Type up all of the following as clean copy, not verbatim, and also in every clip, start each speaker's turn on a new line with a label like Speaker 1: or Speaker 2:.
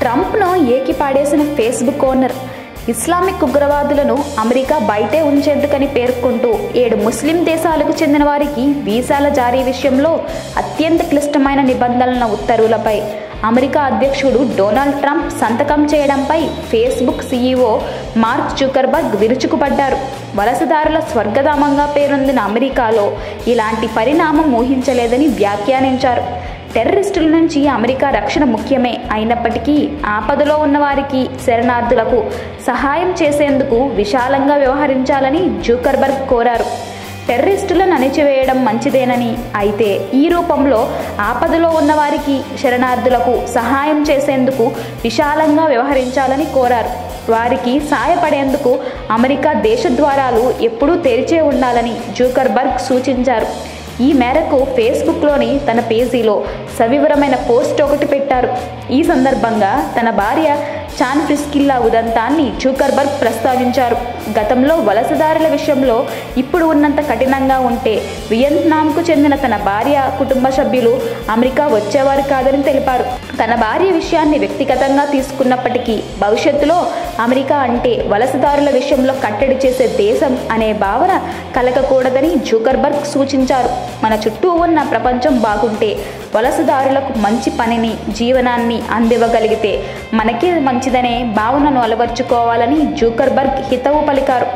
Speaker 1: ట్రంప్ను ఏకిపాడేసిన Facebook owner Islamic ఉగ్రవాదులను America బయటే ఉంచేందుకని పేర్కొంటూ 7 ముస్లిం దేశాలకు చెందిన వారికి వీసాల జారీ విషయంలో అత్యంత క్లిష్టమైన నిబంధనల ఉత్తర్వులపై అమెరికా అధ్యక్షుడు డొనాల్డ్ ట్రంప్ సంతకం చేయడంపై ఫేస్బుక్ సీఈఓ మార్క్ జుకర్బర్గ్ విరుచుకుపడ్డారు. వలసదారుల స్వర్గధామంగా పేరొందిన అమెరికాలో ఇలాంటి పరిణామం ఊహించలేదని వ్యాఖ్యానించారు. టెర్రరిస్టుల నుంచి అమెరికా రక్షణ ముఖ్యమే అయినప్పటికీ ఆపదలో ఉన్నవారికి, శరణార్థులకు సహాయం చేసేందుకు విశాలంగా వ్యవహరించాలని జుకర్బర్గ్ కోరారు. టెర్రరిస్టులను అణిచివేయడం మంచిదేనని, అయితే ఈ రూపంలో ఆపదలో ఉన్నవారికి, శరణార్థులకు సహాయం చేసేందుకు విశాలంగా వ్యవహరించాలని కోరారు. వారికి సాయపడేందుకు అమెరికా దేశద్వారాలు ఎప్పుడూ తెరిచే ఉండాలని జుకర్బర్గ్ సూచించారు. ఈ మేరకు ఫేస్బుక్లోని తన పేజీలో సవివరమైన పోస్ట్ ఒకటి పెట్టారు. ఈ సందర్భంగా తన భార్య చాన్ ప్రిస్కిల్లా ఉదంతాన్ని జుకర్బర్గ్ ప్రస్తావించారు. గతంలో వలసదారుల విషయంలో ఇప్పుడు ఉన్నంత కఠినంగా ఉంటే వియత్నాంకు చెందిన తన భార్య కుటుంబ సభ్యులు అమెరికా వచ్చేవారు కాదని తెలిపారు. తన భార్య విషయాన్ని వ్యక్తిగతంగా తీసుకున్నప్పటికీ భవిష్యత్తులో అమెరికా అంటే వలసదారుల విషయంలో కట్టడి చేసే దేశం అనే భావన కలగకూడదని జుకర్బర్గ్ సూచించారు. మన చుట్టూ ఉన్న ప్రపంచం బాగుంటే వలసదారులకు మంచి పనిని, జీవనాన్ని అందివ్వగలిగితే మనకే మంచిదనే భావనను అలవర్చుకోవాలని జుకర్బర్గ్ హితవు పలికారు.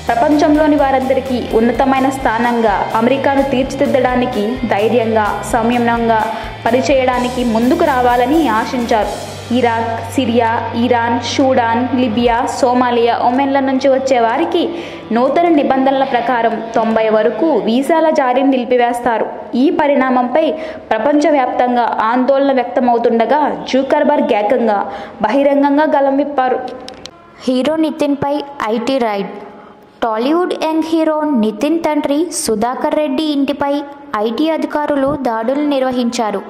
Speaker 1: ప్రపంచంలోని వారందరికీ ఉన్నతమైన స్థానంగా అమెరికాను తీర్చిదిద్దడానికి ధైర్యంగా, సంయమనంగా పనిచేయడానికి ముందుకు రావాలని ఆశించారు. Iraq, Syria, Iran, Sudan, Libya, Somalia, ఒమెన్ల నుంచి వచ్చే వారికి నూతన నిబంధనల ప్రకారం 90 వరకు వీసాల జారీని నిలిపివేస్తారు. ఈ పరిణామంపై ప్రపంచవ్యాప్తంగా ఆందోళన వ్యక్తమవుతుండగా జుకర్బర్గ్ ఏకంగా బహిరంగంగా గళం విప్పారు.
Speaker 2: హీరో నితిన్పై IT raid. Tollywood young hero Nithin తండ్రి సుధాకర్ రెడ్డి ఇంటిపై ఐటీ అధికారులు దాడులు నిర్వహించారు.